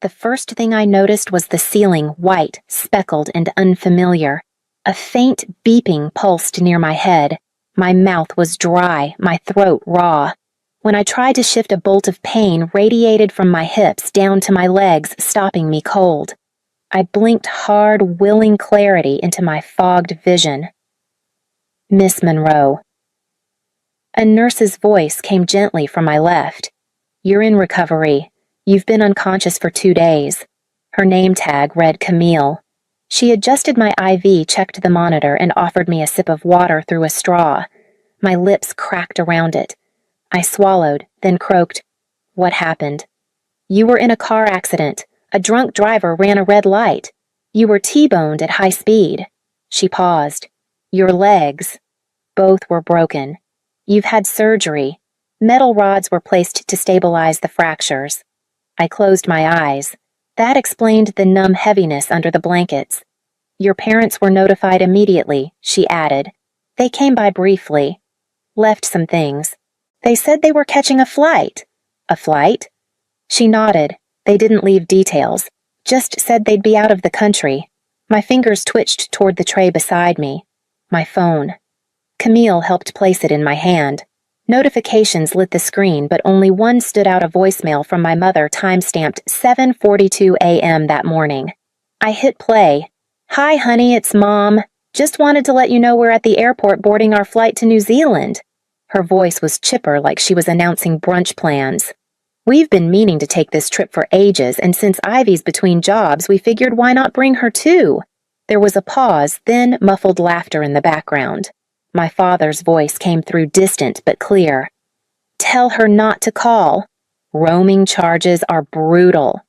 The first thing I noticed was the ceiling, white, speckled, and unfamiliar. A faint beeping pulsed near my head. My mouth was dry, my throat raw. When I tried to shift, a bolt of pain radiated from my hips down to my legs, stopping me cold. I blinked hard, willing clarity into my fogged vision. Miss Monroe. A nurse's voice came gently from my left. You're in recovery. You've been unconscious for 2 days. Her name tag read Camille. She adjusted my IV, checked the monitor, and offered me a sip of water through a straw. My lips cracked around it. I swallowed, then croaked, "What happened?" "You were in a car accident. A drunk driver ran a red light. You were T-boned at high speed." She paused. "Your legs." "Both were broken. You've had surgery. Metal rods were placed to stabilize the fractures." I closed my eyes. That explained the numb heaviness under the blankets. "Your parents were notified immediately," she added. "They came by briefly. Left some things. They said they were catching a flight." "A flight?" She nodded. "They didn't leave details. Just said they'd be out of the country." My fingers twitched toward the tray beside me. My phone. Camille helped place it in my hand. Notifications lit the screen, but only one stood out: a voicemail from my mother, time-stamped 7:42 a.m. that morning. I hit play. "Hi, honey, it's Mom. Just wanted to let you know we're at the airport boarding our flight to New Zealand." Her voice was chipper, like she was announcing brunch plans. "We've been meaning to take this trip for ages, and since Ivy's between jobs, we figured why not bring her too?" There was a pause, then muffled laughter in the background. My father's voice came through, distant but clear. "Tell her not to call. Roaming charges are brutal."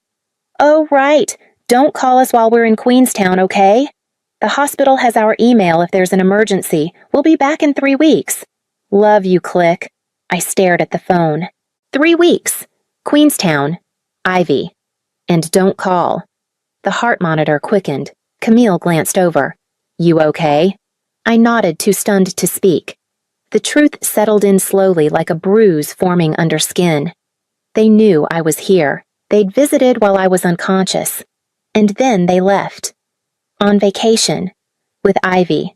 "Oh, right. Don't call us while we're in Queenstown, okay? The hospital has our email if there's an emergency. We'll be back in 3 weeks. Love you, click." I stared at the phone. 3 weeks. Queenstown. Ivy. And don't call. The heart monitor quickened. Camille glanced over. "You okay?" I nodded, too stunned to speak. The truth settled in slowly, like a bruise forming under skin. They knew I was here. They'd visited while I was unconscious. And then they left. On vacation. With Ivy.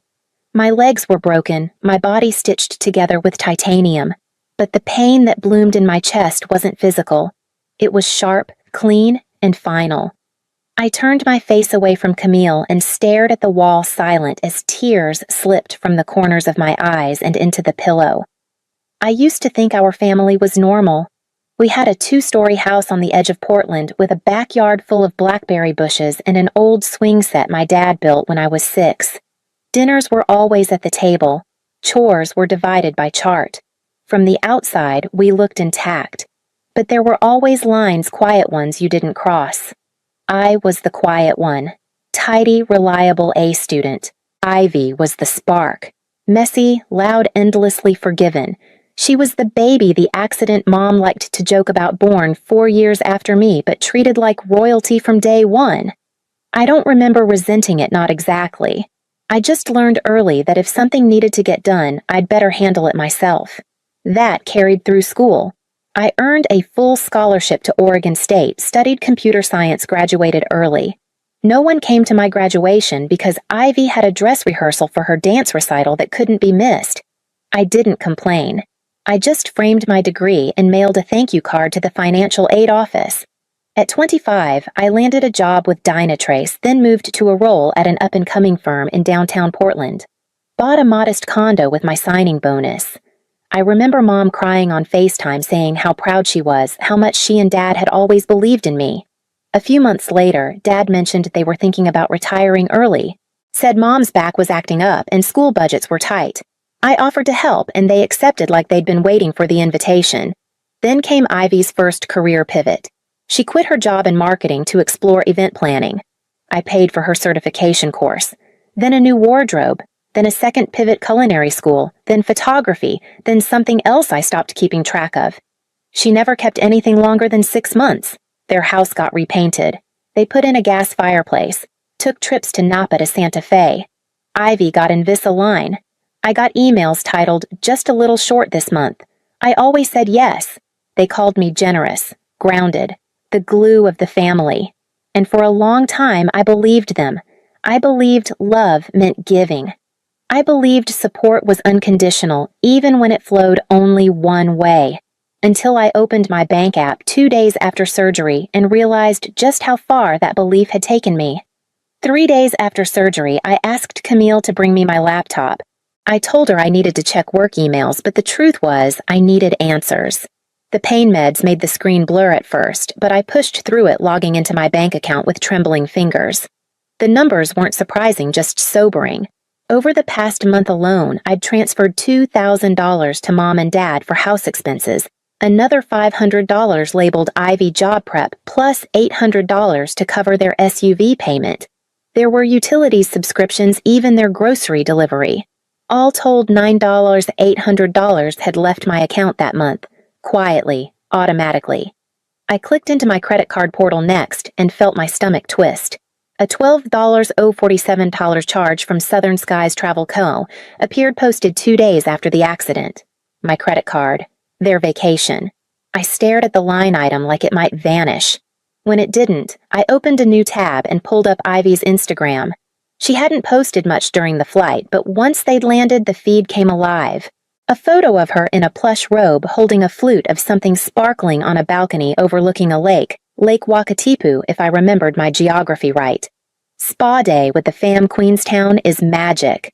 My legs were broken, my body stitched together with titanium. But the pain that bloomed in my chest wasn't physical. It was sharp, clean, and final. I turned my face away from Camille and stared at the wall, silent, as tears slipped from the corners of my eyes and into the pillow. I used to think our family was normal. We had a 2-story house on the edge of Portland with a backyard full of blackberry bushes and an old swing set my dad built when I was 6. Dinners were always at the table. Chores were divided by chart. From the outside, we looked intact. But there were always lines, quiet ones you didn't cross. I was the quiet one. Tidy, reliable A student. Ivy was the spark. Messy, loud, endlessly forgiven. She was the baby the accident mom liked to joke about, born 4 years after me, but treated like royalty from day one. I don't remember resenting it, not exactly. I just learned early that if something needed to get done, I'd better handle it myself. That carried through school. I earned a full scholarship to Oregon State, studied computer science, graduated early. No one came to my graduation because Ivy had a dress rehearsal for her dance recital that couldn't be missed. I didn't complain. I just framed my degree and mailed a thank you card to the financial aid office. At 25, I landed a job with Dynatrace, then moved to a role at an up-and-coming firm in downtown Portland. Bought a modest condo with my signing bonus. I remember Mom crying on FaceTime, saying how proud she was, how much she and Dad had always believed in me. A few months later, Dad mentioned they were thinking about retiring early. Said Mom's back was acting up and school budgets were tight. I offered to help and they accepted like they'd been waiting for the invitation. Then came Ivy's first career pivot. She quit her job in marketing to explore event planning. I paid for her certification course. Then a new wardrobe. Then a second pivot, culinary school, then photography, then something else I stopped keeping track of. She never kept anything longer than 6 months. Their house got repainted. They put in a gas fireplace, took trips to Napa to Santa Fe. Ivy got Invisalign. I got emails titled, "Just a little short this month." I always said yes. They called me generous, grounded. the glue of the family. And for a long time, I believed them. I believed love meant giving. I believed support was unconditional, even when it flowed only one way. Until I opened my bank app 2 days after surgery and realized just how far that belief had taken me. 3 days after surgery, I asked Camille to bring me my laptop. I told her I needed to check work emails, but the truth was I needed answers. The pain meds made the screen blur at first, but I pushed through it, logging into my bank account with trembling fingers. The numbers weren't surprising, just sobering. Over the past month alone, I'd transferred $2,000 to Mom and Dad for house expenses, another $500 labeled Ivy job prep, plus $800 to cover their SUV payment. There were utilities subscriptions, even their grocery delivery. All told, $800 had left my account that month, quietly, automatically. I clicked into my credit card portal next and felt my stomach twist. A $12.47 charge from Southern Skies Travel Co. appeared posted 2 days after the accident. My credit card. Their vacation. I stared at the line item like it might vanish. When it didn't, I opened a new tab and pulled up Ivy's Instagram. She hadn't posted much during the flight, but once they'd landed, the feed came alive. A photo of her in a plush robe holding a flute of something sparkling on a balcony overlooking a lake, Lake Wakatipu if I remembered my geography right. Spa day with the fam Queenstown is magic.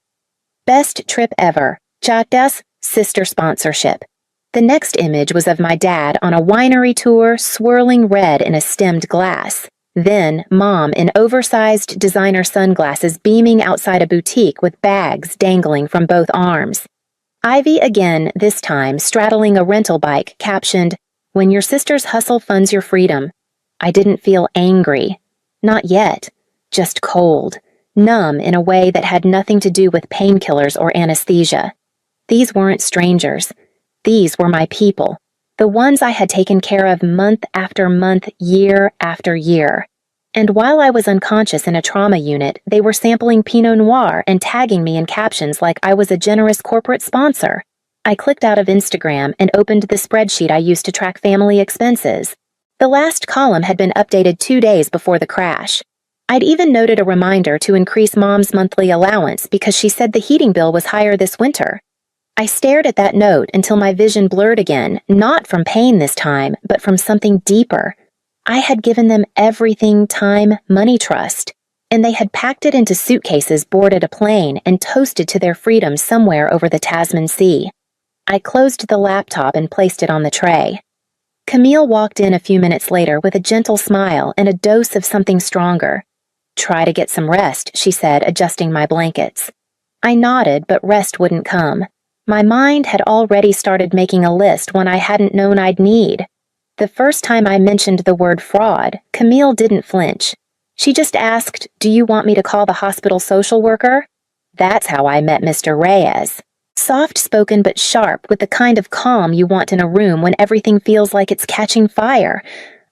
Best trip ever. Chakdas, sister sponsorship. The next image was of my dad on a winery tour, swirling red in a stemmed glass. Then, Mom in oversized designer sunglasses beaming outside a boutique with bags dangling from both arms. Ivy again, this time straddling a rental bike, captioned, "When your sister's hustle funds your freedom." I didn't feel angry. Not yet. Just cold. Numb in a way that had nothing to do with painkillers or anesthesia. These weren't strangers. These were my people, the ones I had taken care of month after month, year after year. And while I was unconscious in a trauma unit, they were sampling Pinot Noir and tagging me in captions like I was a generous corporate sponsor. I clicked out of Instagram and opened the spreadsheet I used to track family expenses. The last column had been updated 2 days before the crash. I'd even noted a reminder to increase Mom's monthly allowance because she said the heating bill was higher this winter. I stared at that note until my vision blurred again, not from pain this time, but from something deeper. I had given them everything: time, money, trust, and they had packed it into suitcases, boarded a plane, and toasted to their freedom somewhere over the Tasman Sea. I closed the laptop and placed it on the tray. Camille walked in a few minutes later with a gentle smile and a dose of something stronger. "Try to get some rest," she said, adjusting my blankets. I nodded, but rest wouldn't come. My mind had already started making a list one I hadn't known I'd need. The first time I mentioned the word fraud, Camille didn't flinch. She just asked, "Do you want me to call the hospital social worker?" That's how I met Mr. Reyes. Soft-spoken but sharp, with the kind of calm you want in a room when everything feels like it's catching fire.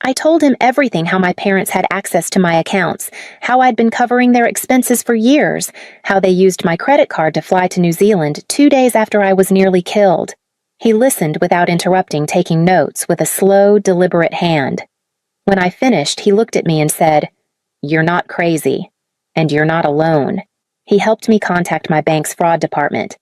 I told him everything: how my parents had access to my accounts, how I'd been covering their expenses for years, how they used my credit card to fly to New Zealand 2 days after I was nearly killed. He listened without interrupting, taking notes with a slow, deliberate hand. When I finished, he looked at me and said, "You're not crazy, and you're not alone." He helped me contact my bank's fraud department.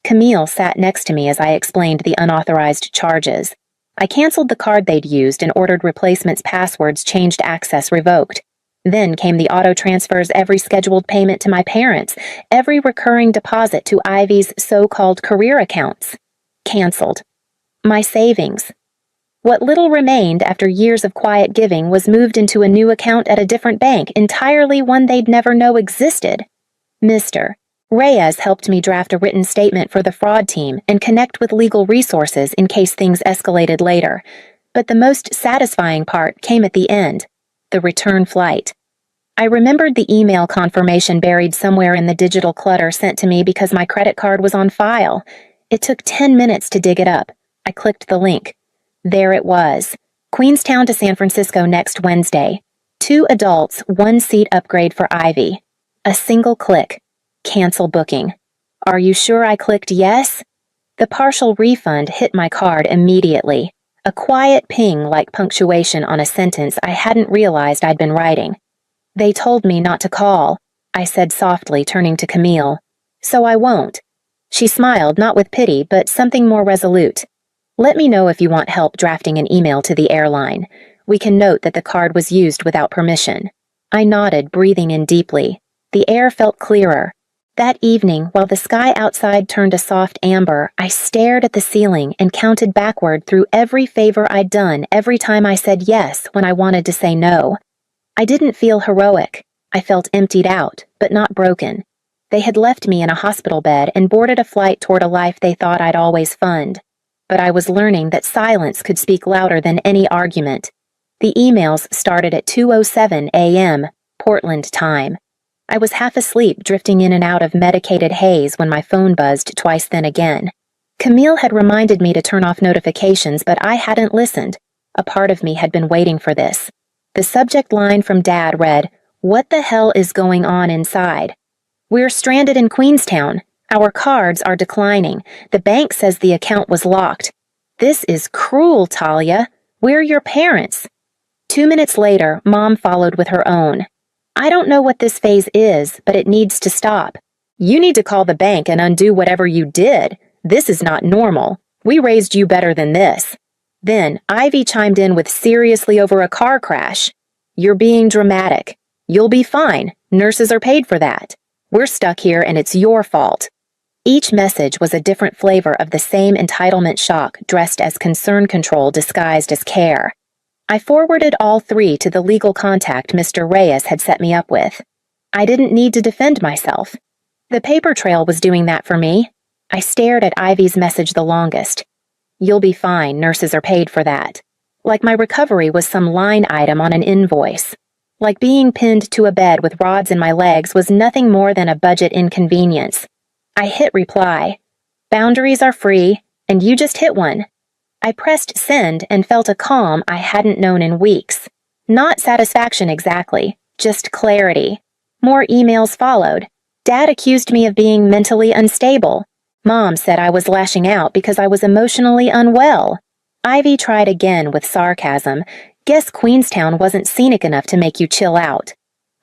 Camille sat next to me as I explained the unauthorized charges. I canceled the card they'd used and ordered replacements, passwords changed, access revoked. Then came the auto transfers, every scheduled payment to my parents, every recurring deposit to Ivy's so-called career accounts. Canceled. My savings. What little remained after years of quiet giving was moved into a new account at a different bank, entirely one they'd never know existed. Mr. Reyes helped me draft a written statement for the fraud team and connect with legal resources in case things escalated later. But the most satisfying part came at the end: the return flight. I remembered the email confirmation buried somewhere in the digital clutter sent to me because my credit card was on file. It took 10 minutes to dig it up. I clicked the link. There it was. Queenstown to San Francisco next Wednesday. 2 adults, 1 seat upgrade for Ivy. A single click. Cancel booking. Are you sure I clicked yes? The partial refund hit my card immediately. A quiet ping like punctuation on a sentence I hadn't realized I'd been writing. "They told me not to call," I said softly, turning to Camille. "So I won't." She smiled, not with pity, but something more resolute. "Let me know if you want help drafting an email to the airline. We can note that the card was used without permission." I nodded, breathing in deeply. The air felt clearer. That evening, while the sky outside turned a soft amber, I stared at the ceiling and counted backward through every favor I'd done every time I said yes when I wanted to say no. I didn't feel heroic. I felt emptied out, but not broken. They had left me in a hospital bed and boarded a flight toward a life they thought I'd always fund. But I was learning that silence could speak louder than any argument. The emails started at 2:07 a.m., Portland time. I was half asleep, drifting in and out of medicated haze when my phone buzzed twice, then again. Camille had reminded me to turn off notifications, but I hadn't listened. A part of me had been waiting for this. The subject line from Dad read, "What the hell is going on inside?" "We're stranded in Queenstown. Our cards are declining. The bank says the account was locked." "This is cruel, Talia. We're your parents." 2 minutes later, Mom followed with her own. "I don't know what this phase is, but it needs to stop. You need to call the bank and undo whatever you did. This is not normal. We raised you better than this." Then Ivy chimed in with "seriously over a car crash." "You're being dramatic. You'll be fine. Nurses are paid for that. We're stuck here and it's your fault." Each message was a different flavor of the same entitlement shock dressed as concern control disguised as care. I forwarded all 3 to the legal contact Mr. Reyes had set me up with. I didn't need to defend myself. The paper trail was doing that for me. I stared at Ivy's message the longest. "You'll be fine, nurses are paid for that." Like my recovery was some line item on an invoice. Like being pinned to a bed with rods in my legs was nothing more than a budget inconvenience. I hit reply. "Boundaries are free, and you just hit one." I pressed send and felt a calm I hadn't known in weeks. Not satisfaction exactly, just clarity. More emails followed. Dad accused me of being mentally unstable. Mom said I was lashing out because I was emotionally unwell. Ivy tried again with sarcasm. "Guess Queenstown wasn't scenic enough to make you chill out."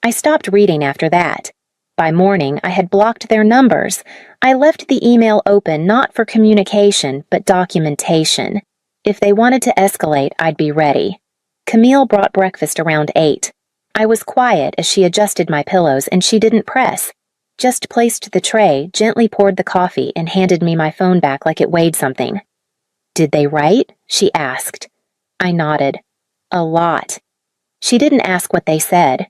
I stopped reading after that. By morning, I had blocked their numbers. I left the email open not for communication, but documentation. If they wanted to escalate, I'd be ready. Camille brought breakfast around 8. I was quiet as she adjusted my pillows, and she didn't press. Just placed the tray, gently poured the coffee, and handed me my phone back like it weighed something. "Did they write?" she asked. I nodded. "A lot." She didn't ask what they said.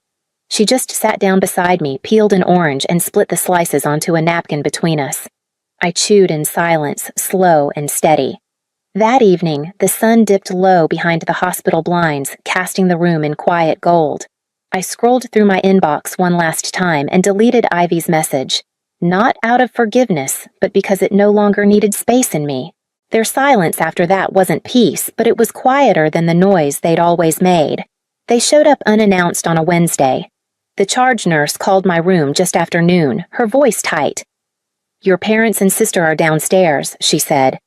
She just sat down beside me, peeled an orange, and split the slices onto a napkin between us. I chewed in silence, slow and steady. That evening, the sun dipped low behind the hospital blinds, casting the room in quiet gold. I scrolled through my inbox one last time and deleted Ivy's message. Not out of forgiveness, but because it no longer needed space in me. Their silence after that wasn't peace, but it was quieter than the noise they'd always made. They showed up unannounced on a Wednesday. The charge nurse called my room just after noon, her voice tight. "Your parents and sister are downstairs," she said.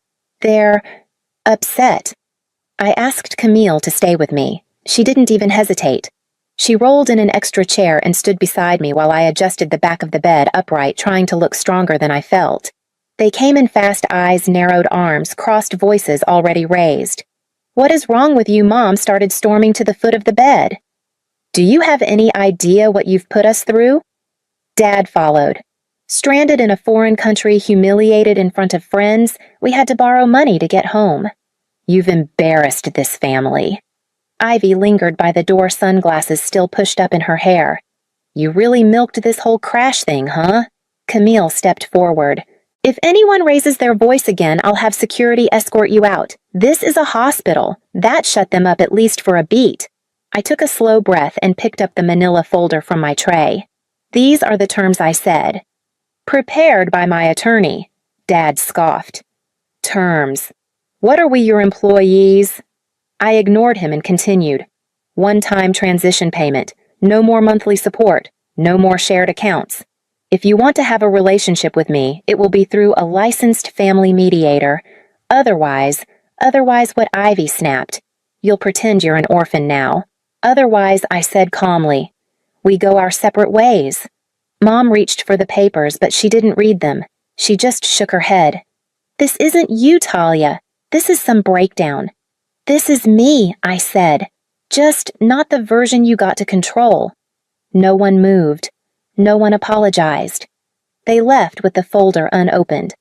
"They're upset." I asked Camille to stay with me. She didn't even hesitate. She rolled in an extra chair and stood beside me while I adjusted the back of the bed upright, trying to look stronger than I felt. They came in fast eyes, narrowed arms, crossed voices already raised. "What is wrong with you?" Mom started storming to the foot of the bed. "Do you have any idea what you've put us through?" Dad followed. Stranded in a foreign country, humiliated in front of friends, we had to borrow money to get home. "You've embarrassed this family." Ivy lingered by the door, sunglasses still pushed up in her hair. "You really milked this whole crash thing, huh?" Camille stepped forward. "If anyone raises their voice again, I'll have security escort you out. This is a hospital. That shut them up at least for a beat." I took a slow breath and picked up the manila folder from my tray. "These are the terms I said." "Prepared by my attorney," Dad scoffed. "Terms. What are we, your employees?" I ignored him and continued. "One-time transition payment. No more monthly support. No more shared accounts. If you want to have a relationship with me, it will be through a licensed family mediator. Otherwise, Otherwise, what Ivy snapped. You'll pretend you're an orphan now. Otherwise, I said calmly, we go our separate ways. Mom reached for the papers, but she didn't read them. She just shook her head. This isn't you, Talia. This is some breakdown. This is me, I said. Just not the version you got to control. No one moved. No one apologized. They left with the folder unopened.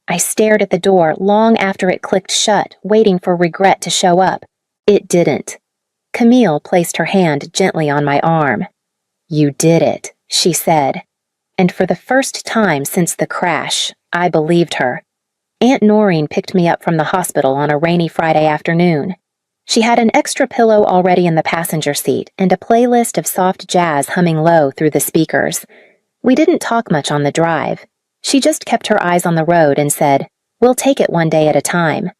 I stared at the door long after it clicked shut, waiting for regret to show up. It didn't. Camille placed her hand gently on my arm. You did it, she said. And for the first time since the crash, I believed her. Aunt Noreen picked me up from the hospital on a rainy Friday afternoon. She had an extra pillow already in the passenger seat and a playlist of soft jazz humming low through the speakers. We didn't talk much on the drive. She just kept her eyes on the road and said, we'll take it one day at a time.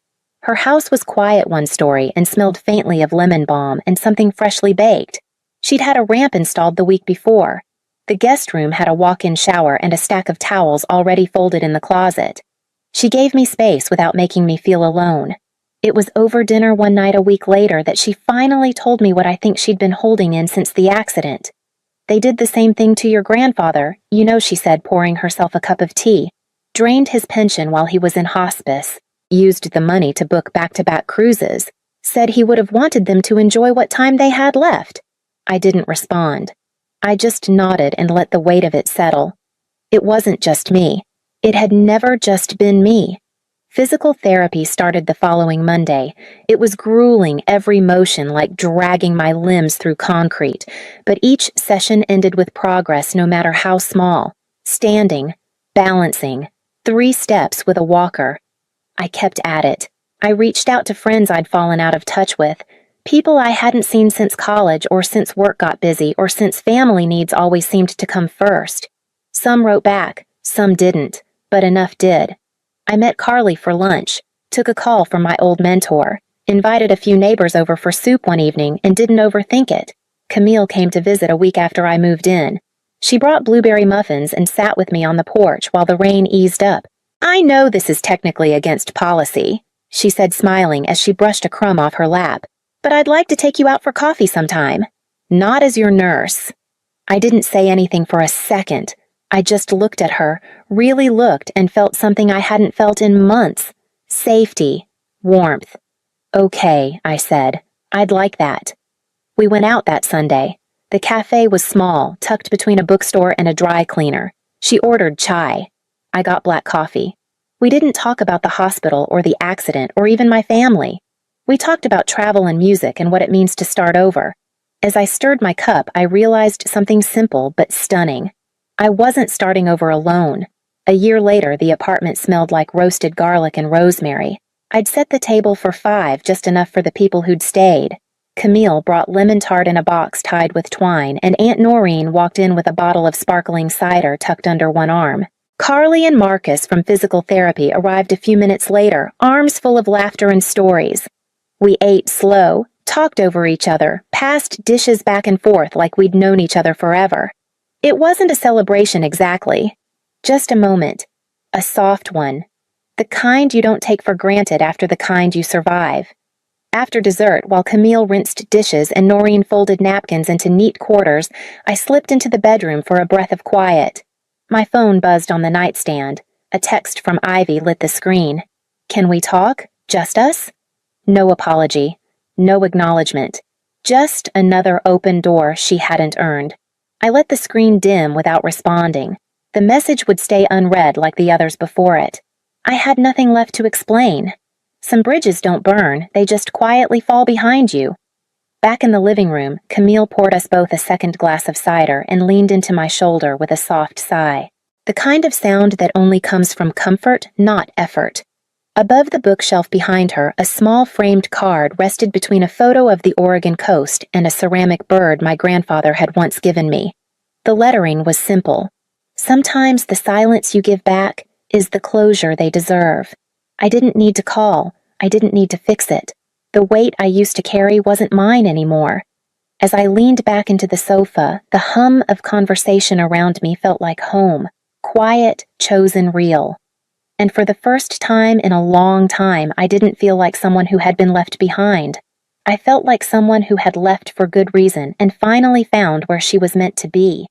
Her house was quiet one story and smelled faintly of lemon balm and something freshly baked. She'd had a ramp installed the week before. The guest room had a walk-in shower and a stack of towels already folded in the closet. She gave me space without making me feel alone. It was over dinner one night a week later that she finally told me what I think she'd been holding in since the accident. They did the same thing to your grandfather, you know, she said, pouring herself a cup of tea. Drained his pension while he was in hospice. Used the money to book back-to-back cruises. Said he would have wanted them to enjoy what time they had left. I didn't respond. I just nodded and let the weight of it settle. It wasn't just me. It had never just been me. Physical therapy started the following Monday. It was grueling, every motion like dragging my limbs through concrete, but each session ended with progress no matter how small. Standing, balancing, 3 steps with a walker. I kept at it. I reached out to friends I'd fallen out of touch with, people I hadn't seen since college or since work got busy or since family needs always seemed to come first. Some wrote back, some didn't, but enough did. I met Carly for lunch, took a call from my old mentor, invited a few neighbors over for soup one evening and didn't overthink it. Camille came to visit a week after I moved in. She brought blueberry muffins and sat with me on the porch while the rain eased up. I know this is technically against policy, she said smiling as she brushed a crumb off her lap, but I'd like to take you out for coffee sometime. Not as your nurse. I didn't say anything for a second. I just looked at her, really looked, and felt something I hadn't felt in months. Safety. Warmth. Okay, I said. I'd like that. We went out that Sunday. The cafe was small, tucked between a bookstore and a dry cleaner. She ordered chai. I got black coffee. We didn't talk about the hospital or the accident or even my family. We talked about travel and music and what it means to start over. As I stirred my cup, I realized something simple but stunning. I wasn't starting over alone. A year later, the apartment smelled like roasted garlic and rosemary. I'd set the table for 5, just enough for the people who'd stayed. Camille brought lemon tart in a box tied with twine, and Aunt Noreen walked in with a bottle of sparkling cider tucked under one arm. Carly and Marcus from physical therapy arrived a few minutes later, arms full of laughter and stories. We ate slow, talked over each other, passed dishes back and forth like we'd known each other forever. It wasn't a celebration exactly. Just a moment. A soft one. The kind you don't take for granted after the kind you survive. After dessert, while Camille rinsed dishes and Noreen folded napkins into neat quarters, I slipped into the bedroom for a breath of quiet. My phone buzzed on the nightstand. A text from Ivy lit the screen. Can we talk? Just us? No apology. No acknowledgement. Just another open door she hadn't earned. I let the screen dim without responding. The message would stay unread like the others before it. I had nothing left to explain. Some bridges don't burn, they just quietly fall behind you. Back in the living room, Camille poured us both a second glass of cider and leaned into my shoulder with a soft sigh. The kind of sound that only comes from comfort, not effort. Above the bookshelf behind her, a small framed card rested between a photo of the Oregon coast and a ceramic bird my grandfather had once given me. The lettering was simple. Sometimes the silence you give back is the closure they deserve. I didn't need to call. I didn't need to fix it. The weight I used to carry wasn't mine anymore. As I leaned back into the sofa, the hum of conversation around me felt like home. Quiet, chosen real. and for the first time in a long time, I didn't feel like someone who had been left behind. I felt like someone who had left for good reason and finally found where she was meant to be.